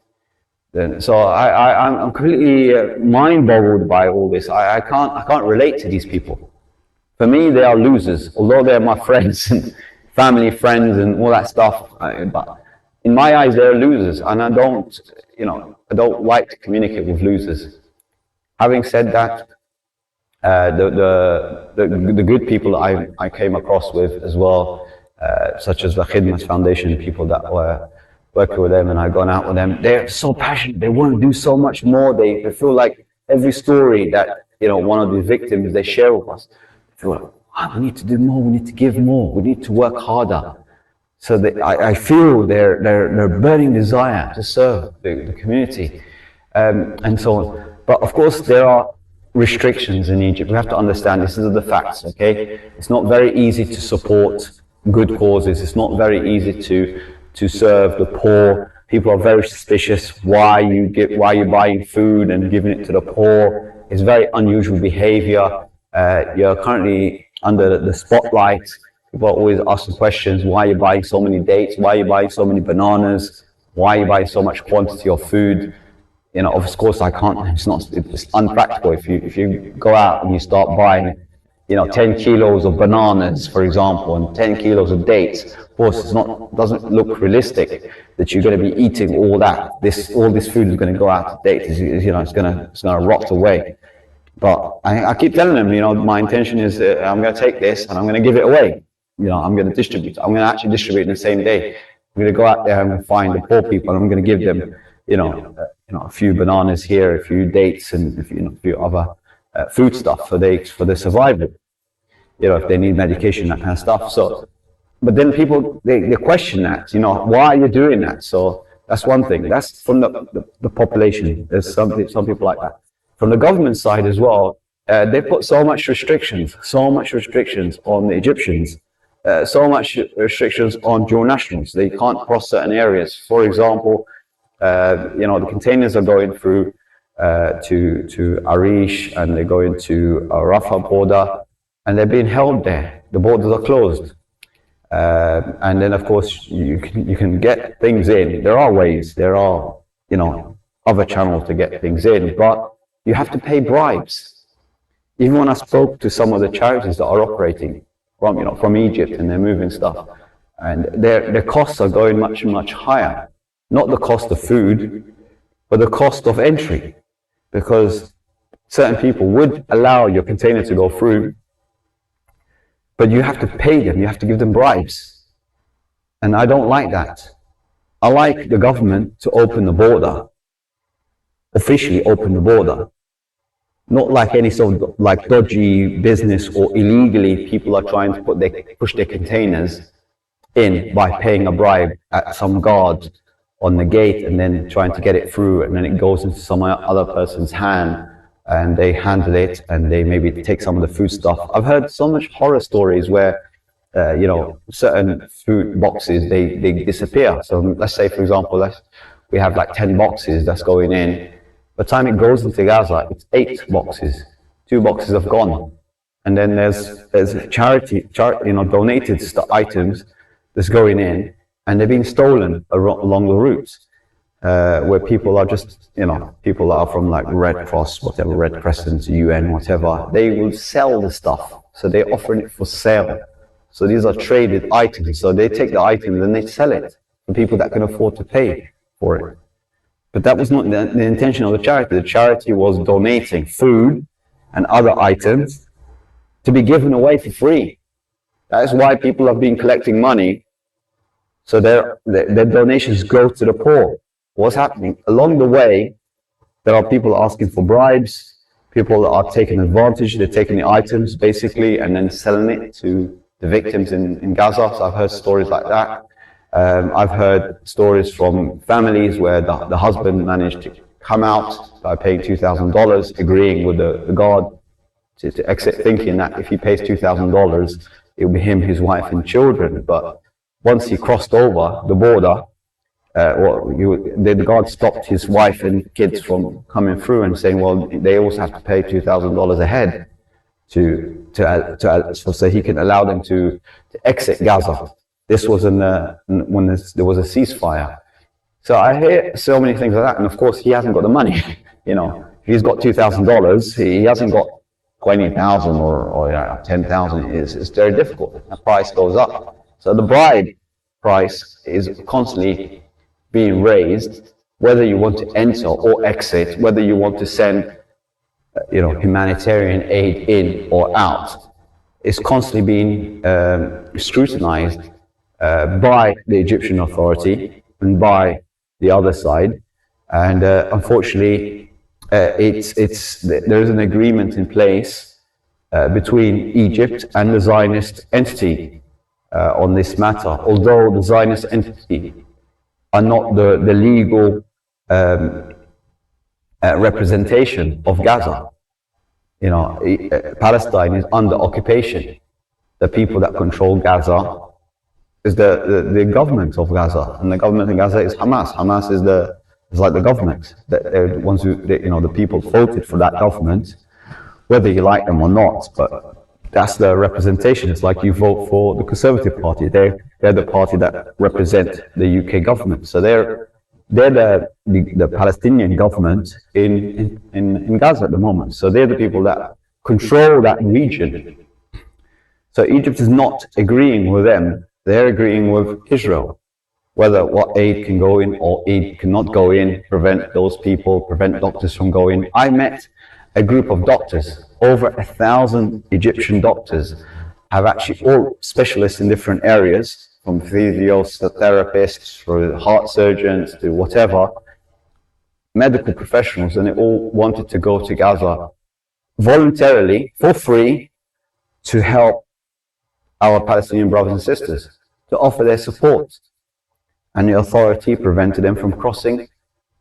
So I'm completely mind-boggled by all this. I can't relate to these people. For me, they are losers. Although they're my friends and family friends and all that stuff, but in my eyes, they're losers, and I don't like to communicate with losers. Having said that, the good people I came across with as well, such as the Khidmat Foundation, people that were working with them and I've gone out with them, they're so passionate. They want to do so much more. They feel like every story that, you know, one of the victims they share with us, they feel like, oh, we need to do more. We need to give more. We need to work harder. So I feel their burning desire to serve the community, and so on. But of course, there are restrictions in Egypt. We have to understand this is the facts. Okay, it's not very easy to support good causes. It's not very easy to serve the poor. People are very suspicious. Why you're buying food and giving it to the poor? It's very unusual behavior. You're currently under the spotlight. People are always asking questions. Why are you buying so many dates? Why are you buying so many bananas? Why are you buying so much quantity of food? You know, of course I can't, it's unpractical. If you go out and you start buying, you know, 10 kilos of bananas, for example, and 10 kilos of dates, of course doesn't look realistic that you're going to be eating all that. All this food is going to go out of date. You know, it's going to rot away. But I keep telling them, you know, my intention is I'm going to take this and I'm going to give it away. You know, I'm going to distribute. I'm going to actually distribute in the same day. I'm going to go out there and find the poor people, and I'm going to give them, you know, a few bananas here, a few dates, and a few other food stuff for their survival. You know, if they need medication, that kind of stuff. So, but then people they question that. You know, why are you doing that? So that's one thing. That's from the population. There's some people like that. From the government side as well, they put so much restrictions on the Egyptians. So much restrictions on dual nationals. They can't cross certain areas. For example, you know, the containers are going through to Arish, and they're going to Rafah border, and they're being held there. The borders are closed. And then, of course, you can get things in. There are ways. There are, you know, other channels to get things in, but you have to pay bribes. Even when I spoke to some of the charities that are operating from Egypt, and they're moving stuff, and their costs are going much higher. Not the cost of food, but the cost of entry, because certain people would allow your container to go through, but you have to pay them. You have to give them bribes, and I don't like that. I like the government to open the border, officially open the border. Not like any sort of like dodgy business or illegally people are trying to push their containers in by paying a bribe at some guard on the gate and then trying to get it through, and then it goes into some other person's hand and they handle it and they maybe take some of the food stuff. I've heard so much horror stories where you know, certain food boxes, they disappear. So let's say, for example, we have like 10 boxes that's going in. By the time it goes into Gaza, it's 8 boxes. 2 boxes have gone. And then there's charity, you know, donated items that's going in, and they're being stolen along the routes, where people are just, you know, people that are from like Red Cross, whatever, Red Crescent, UN, whatever, they will sell the stuff. So they're offering it for sale. So these are traded items. So they take the item and they sell it for people that can afford to pay for it. But that was not the intention of the charity. The charity was donating food and other items to be given away for free. That is why people have been collecting money. So their donations go to the poor. What's happening? Along the way, there are people asking for bribes, people that are taking advantage, they're taking the items basically and then selling it to the victims in Gaza. So I've heard stories like that. I've heard stories from families where the husband managed to come out by paying $2,000, agreeing with the guard to exit, thinking that if he pays $2,000, it will be him, his wife and children. But once he crossed over the border, the guard stopped his wife and kids from coming through and saying, well, they also have to pay $2,000 a head so he can allow them to exit Gaza. This was when there was a ceasefire. So I hear so many things like that, and of course he hasn't got the money. You know, if he's got $2,000, he hasn't got 20,000 or 10,000. It's very difficult. The price goes up. So the bride price is constantly being raised, whether you want to enter or exit, whether you want to send humanitarian aid in or out. It's constantly being scrutinized by the Egyptian authority and by the other side. And unfortunately, there is an agreement in place between Egypt and the Zionist entity on this matter, although the Zionist entity are not the legal representation of Gaza. You know, Palestine is under occupation. The people that control Gaza is the government of Gaza, and the government in Gaza is Hamas. Hamas is like the government. They're the ones who, the people voted for that government, whether you like them or not. But that's the representation. It's like you vote for the Conservative Party. They're the party that represent the UK government. So they're the Palestinian government in Gaza at the moment. So they're the people that control that region. So Egypt is not agreeing with them. They're agreeing with Israel, whether what aid can go in or aid cannot go in, prevent those people, prevent doctors from going. I met a group of doctors, over 1,000 Egyptian doctors, have actually all specialists in different areas, from physiotherapists, through heart surgeons, to whatever, medical professionals, and they all wanted to go to Gaza voluntarily, for free, to help our Palestinian brothers and sisters, to offer their support. And the authority prevented them from crossing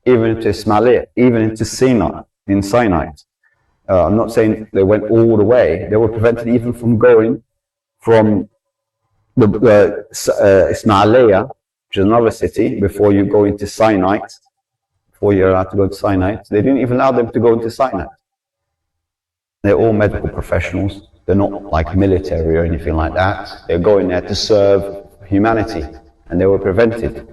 even into Ismailia, even into Sinai, in Sinai. I'm not saying they went all the way. They were prevented even from going from the Ismailia, which is another city, before you go into Sinai, before you're allowed to go to Sinai. They didn't even allow them to go into Sinai. They're all medical professionals. They're not like military or anything like that. They're going there to serve humanity, and they were prevented.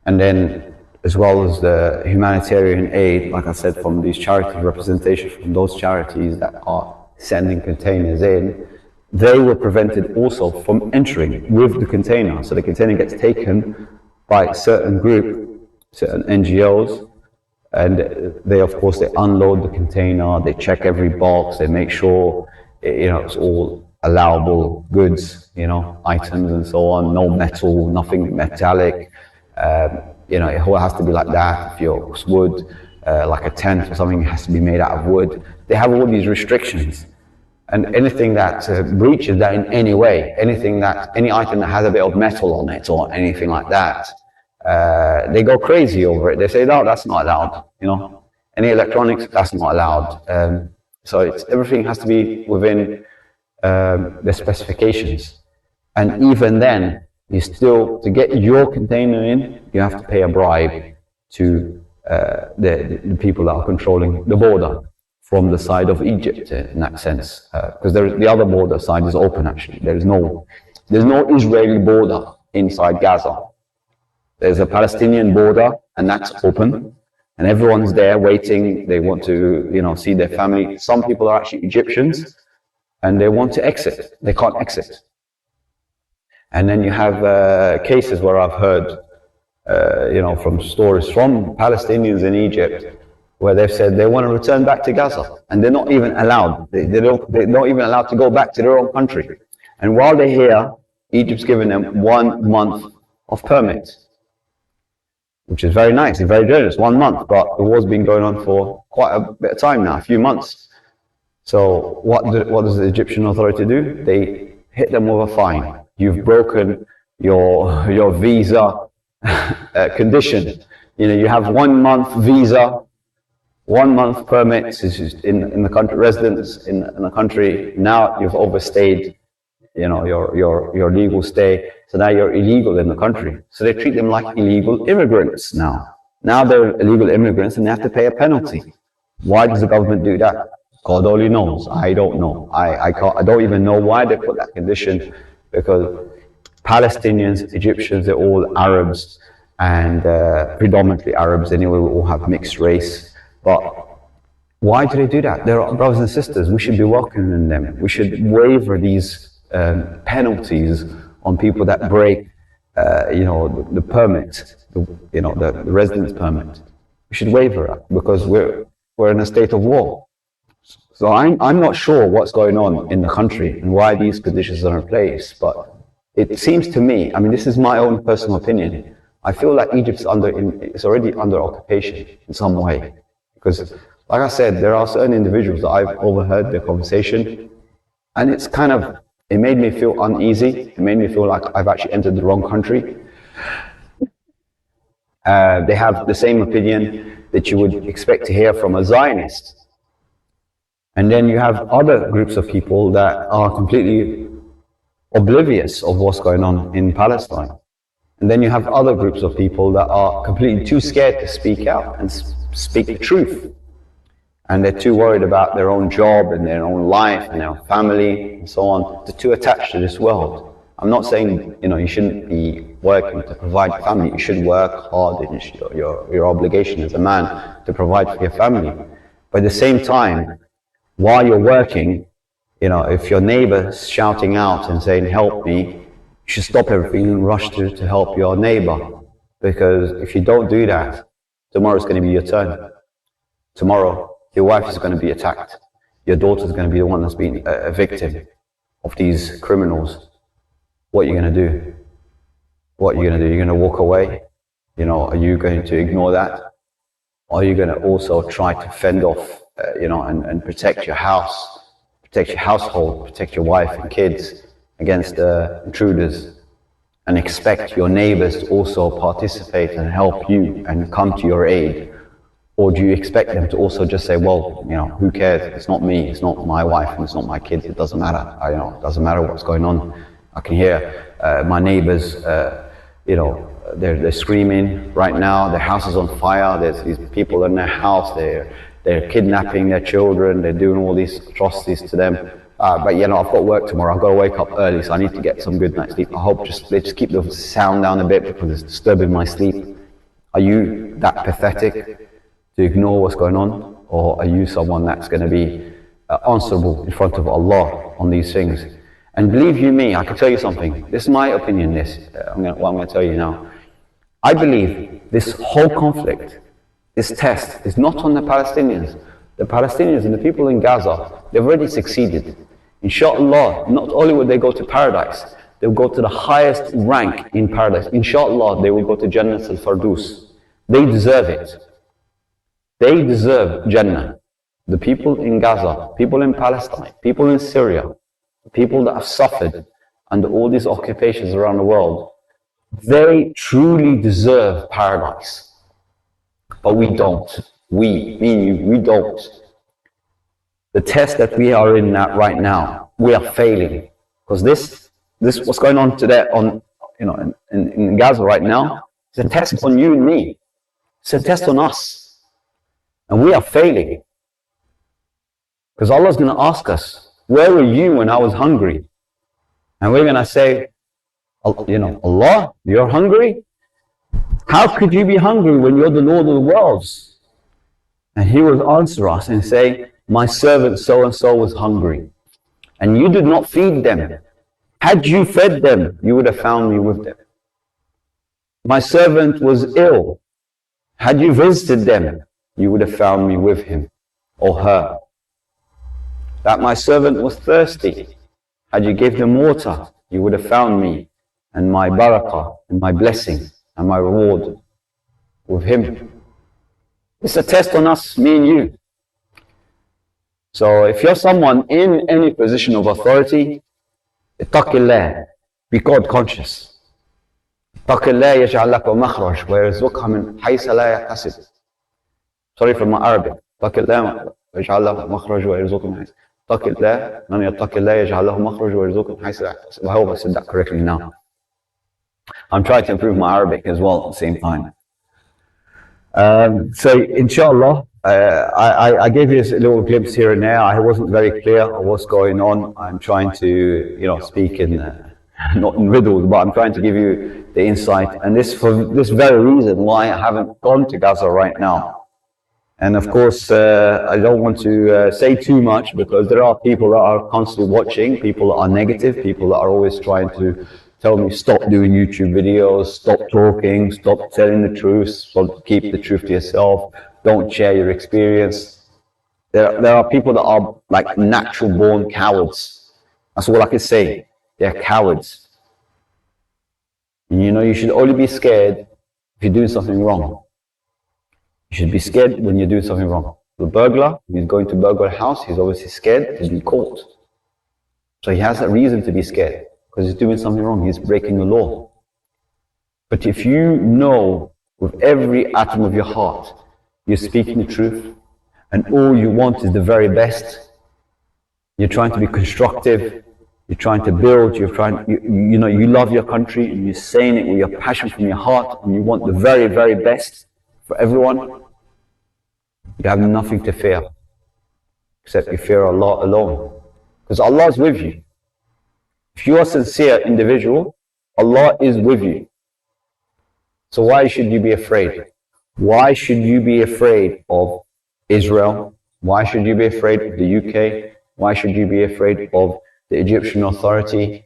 And then, as well as the humanitarian aid, like I said, from these charities, representation from those charities that are sending containers in, they were prevented also from entering with the container. So the container gets taken by a certain group, certain NGOs, and they, of course, they unload the container, they check every box, they make sure it's all allowable goods, items and so on, no metal, nothing metallic. It all has to be like that. If it's wood, like a tent or something, it has to be made out of wood. They have all these restrictions. And anything that breaches that in any way, any item that has a bit of metal on it or anything like that, they go crazy over it. They say, no, that's not allowed. Any electronics, that's not allowed. So everything has to be within the specifications. And even then, to get your container in, you have to pay a bribe to the people that are controlling the border from the side of Egypt in that sense. Because the other border side is open actually. There's no Israeli border inside Gaza. There's a Palestinian border and that's open. And everyone's there waiting. They want to, see their family. Some people are actually Egyptians and they want to exit. They can't exit. And then you have cases where I've heard, from stories from Palestinians in Egypt where they've said they want to return back to Gaza and they're not even allowed. They're not even allowed to go back to their own country. And while they're here, Egypt's given them 1 month of permit, which is very nice and very generous, 1 month, but the war's been going on for quite a bit of time now, a few months. So what does the Egyptian authority do? They hit them with a fine. You've broken your visa condition. You have 1 month visa, 1 month permit in the country, residence in the country. Now you've overstayed, your legal stay. So now you're illegal in the country. So they treat them like illegal immigrants now. Now they're illegal immigrants and they have to pay a penalty. Why does the government do that? God only knows. I don't know. I don't even know why they put that condition, because Palestinians, Egyptians, they're all Arabs and predominantly Arabs anyway. We all have mixed race. But why do they do that? They're our brothers and sisters. We should be welcoming them. We should waiver these penalties on people that break, the permit, the residence permit. We should waiver it because we're in a state of war. So I'm not sure what's going on in the country and why these conditions are in place, but it seems to me, this is my own personal opinion, I feel like Egypt's already under occupation in some way. Because, like I said, there are certain individuals that I've overheard their conversation, and it made me feel uneasy. It made me feel like I've actually entered the wrong country. They have the same opinion that you would expect to hear from a Zionist. And then you have other groups of people that are completely oblivious of what's going on in Palestine. And then you have other groups of people that are completely too scared to speak out and speak the truth. And they're too worried about their own job and their own life and their family and so on. They're too attached to this world. I'm not saying, you shouldn't be working to provide family. You should work hard, and it's your obligation as a man to provide for your family. But at the same time, while you're working, if your neighbor's shouting out and saying, help me, you should stop everything and rush to help your neighbor. Because if you don't do that, tomorrow's going to be your turn. Tomorrow, your wife is going to be attacked. Your daughter's going to be the one that's been a victim of these criminals. What are you going to do? What are you going to do? You're going to walk away? Are you going to ignore that? Or are you going to also try to fend off, and protect your house, protect your household, protect your wife and kids against intruders, and expect your neighbors to also participate and help you and come to your aid? Or do you expect them to also just say, well, who cares? It's not me, it's not my wife, and it's not my kids. It doesn't matter. It doesn't matter what's going on. I can hear my neighbors, they're screaming right now. Their house is on fire. There's these people in their house. They're kidnapping their children. They're doing all these atrocities to them. But I've got work tomorrow. I've got to wake up early, so I need to get some good night's sleep. I hope they just keep the sound down a bit because it's disturbing my sleep. Are you that pathetic to ignore what's going on? Or are you someone that's going to be answerable in front of Allah on these things? And believe you me, I can tell you something. This is my opinion, what I'm going to tell you now. I believe this whole conflict, this test, is not on the Palestinians. The Palestinians and the people in Gaza, they've already succeeded. Inshallah, not only will they go to paradise, they'll go to the highest rank in paradise. Inshallah, they will go to Jannah al-Firdaus. They deserve it. They deserve Jannah. The people in Gaza, people in Palestine, people in Syria, people that have suffered under all these occupations around the world, They truly deserve paradise. But we don't. We, me and you, we don't. The test that we are in right now, we are failing. Because this what's going on today in Gaza right now, it's a test on you and me. It's a test on us. And we are failing. Because Allah's going to ask us, where were you when I was hungry? And we're going to say, Allah, you're hungry? How could you be hungry when you're the Lord of the worlds? And He will answer us and say, my servant so-and-so was hungry, and you did not feed them. Had you fed them, you would have found me with them. My servant was ill. Had you visited them, you would have found me with him or her. That my servant was thirsty. Had you gave them water, you would have found me and my barakah and my blessing and my reward with him. It's a test on us, me and you. So if you're someone in any position of authority, ittaqillah, be God conscious. ittaqillah yaj'al laka makhraj wa yarzuqha min haythu la yahtasib. Sorry for my Arabic. ittaqillah yaj'al lahu makhraj wa yarzuqha min haythu. ittaqillah, man yattaqillah yaj'al lahu makhraj wa yarzuqha min haythu la yahtasib. I hope I said that correctly now. I'm trying to improve my Arabic as well at the same time. So inshallah, I gave you a little glimpse here and there. I wasn't very clear on what's going on. I'm trying to, speak in, not in riddles, but I'm trying to give you the insight. And this for this very reason why I haven't gone to Gaza right now. And of course, I don't want to say too much, because there are people that are constantly watching, people that are negative, people that are always trying to tell me stop doing YouTube videos, stop talking, stop telling the truth, keep the truth to yourself, don't share your experience. There are people that are like natural born cowards. That's all I can say. They're cowards. And you should only be scared if you're doing something wrong. You should be scared when you're doing something wrong. The burglar, he's going to burgle a house, he's obviously scared, he's been caught. So he has a reason to be scared, because he's doing something wrong, he's breaking the law. But if you know with every atom of your heart, you're speaking the truth, and all you want is the very best, you're trying to be constructive, you're trying to build, you love your country, and you're saying it with your passion from your heart, and you want the very, very best for everyone, you have nothing to fear, except you fear Allah alone. Because Allah is with you. If you are a sincere individual, Allah is with you. So why should you be afraid? Why should you be afraid of Israel? Why should you be afraid of the UK? Why should you be afraid of the Egyptian authority?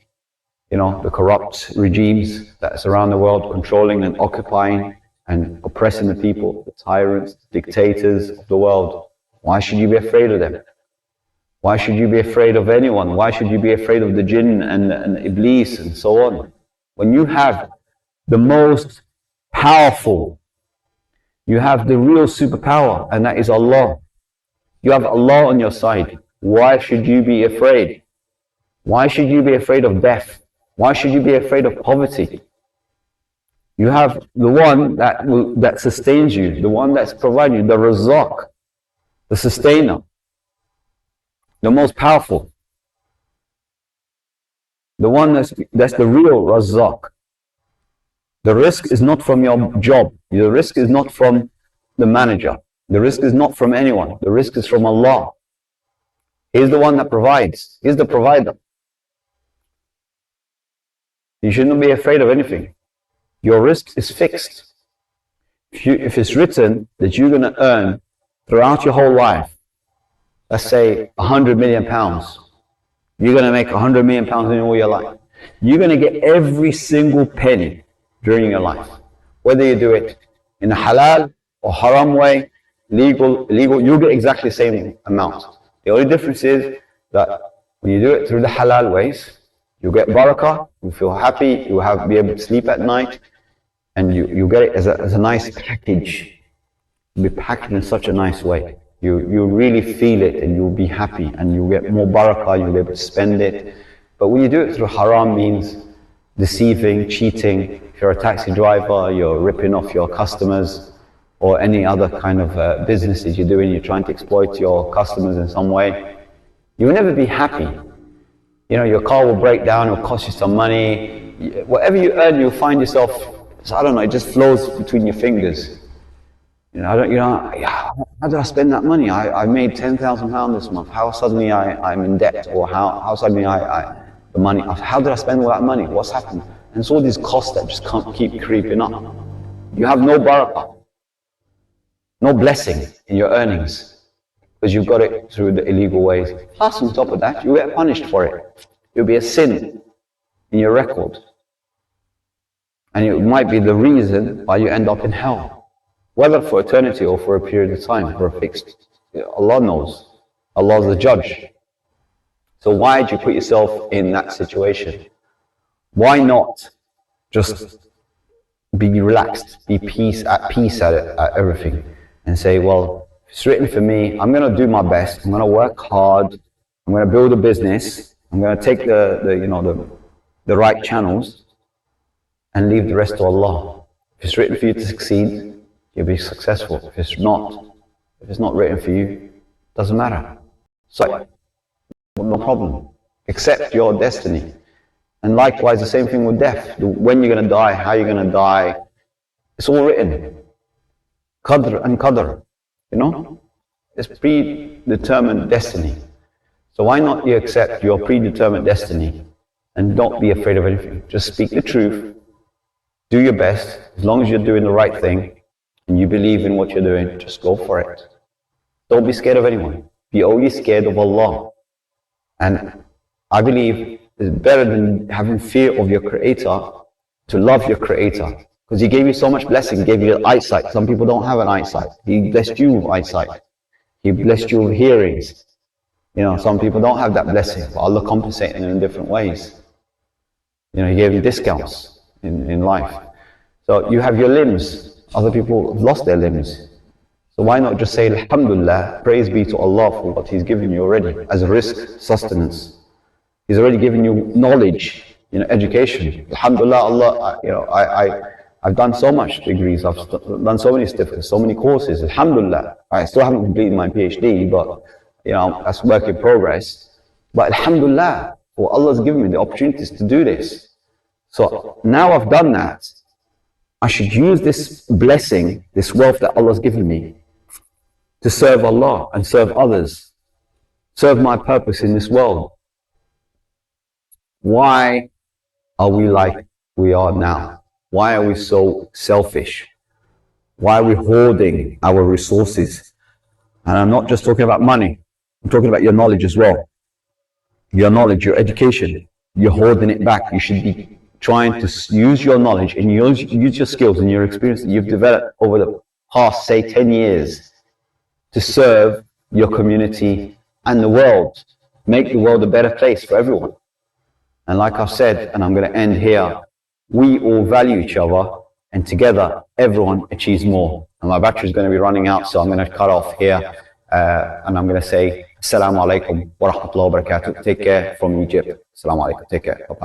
The corrupt regimes that surround the world, controlling and occupying and oppressing the people, the tyrants, the dictators of the world. Why should you be afraid of them? Why should you be afraid of anyone? Why should you be afraid of the jinn and Iblis and so on? When you have the most powerful, you have the real superpower, and that is Allah. You have Allah on your side. Why should you be afraid? Why should you be afraid of death? Why should you be afraid of poverty? You have the one that sustains you, the one that's providing you, the Razak, the sustainer, the most powerful, the one that's the real Razak. The risk is not from your job. The risk is not from the manager. The risk is not from anyone. The risk is from Allah. He's the one that provides. He's the provider. You shouldn't be afraid of anything. Your risk is fixed. If it's written that you're going to earn throughout your whole life, let's say £100 million, you're going to make £100 million in all your life. You're going to get every single penny during your life. Whether you do it in a halal or haram way, legal, you'll get exactly the same amount. The only difference is that when you do it through the halal ways, you'll get barakah, you feel happy, you'll be able to sleep at night, and you get it as a nice package. You'll be packaged in such a nice way. You really feel it, and you'll be happy, and you'll get more barakah, you'll be able to spend it. But when you do it through haram means, deceiving, cheating. If you're a taxi driver, you're ripping off your customers, or any other kind of businesses you're doing, you're trying to exploit your customers in some way, you will never be happy. You know, your car will break down, it'll cost you some money. Whatever you earn, you'll find yourself, I don't know, it just flows between your fingers. You know, how did I spend that money? I made £10,000 this month. How suddenly I'm in debt? Or how suddenly the money, how did I spend all that money? What's happened? And it's all these costs that just can't keep creeping up. You have no barakah, no blessing in your earnings, because you've got it through the illegal ways. Plus, on top of that, you get punished for it. It'll be a sin in your record. And it might be the reason why you end up in hell. Whether for eternity or for a period of time, for a fixed. Allah knows. Allah is the judge. So why did you put yourself in that situation? Why not just be relaxed, be at peace at everything, and say, well, it's written for me, I'm going to do my best, I'm going to work hard, I'm going to build a business, I'm going to take the right channels and leave the rest to Allah. If it's written for you to succeed, you'll be successful. If it's not written for you, it doesn't matter. So, no problem. Accept your destiny. And likewise, the same thing with death. When you're going to die, how you're going to die, it's all written. Qadr and qadr, you know? It's predetermined destiny. So why not you accept your predetermined destiny and don't be afraid of anything? Just speak the truth, do your best, as long as you're doing the right thing and you believe in what you're doing, just go for it. Don't be scared of anyone. Be only scared of Allah. And I believe it's better than having fear of your Creator to love your Creator. Because He gave you so much blessing, He gave you eyesight. Some people don't have an eyesight. He blessed you with eyesight. He blessed you with hearings. You know, some people don't have that blessing, but Allah compensates them in different ways. You know, He gave you discounts in life. So you have your limbs. Other people have lost their limbs. So why not just say, Alhamdulillah, praise be to Allah for what He's given you already as a risk, sustenance. He's already given you knowledge, you know, education. Alhamdulillah, Allah, I've done so much degrees, I've done so many certificates, so many courses. Alhamdulillah, I still haven't completed my PhD, but you know, that's work in progress. But Alhamdulillah, for Allah's given me the opportunities to do this. So now I've done that, I should use this blessing, this wealth that Allah's given me, to serve Allah and serve others, serve my purpose in this world. Why are we like we are now? Why are we so selfish? Why are we hoarding our resources? And I'm not just talking about money, I'm talking about your knowledge as well. Your knowledge, your education, you're hoarding it back. You should be trying to use your knowledge and use your skills and your experience that you've developed over the past, say, 10 years to serve your community and the world. Make the world a better place for everyone. And like I've said, and I'm going to end here, we all value each other, and together everyone achieves more. And my battery is going to be running out, so I'm going to cut off here, and I'm going to say Assalamu alaikum wa rahmatullahi wa barakatuh. Take care from Egypt. Assalamu alaikum. Take care. Bye-bye.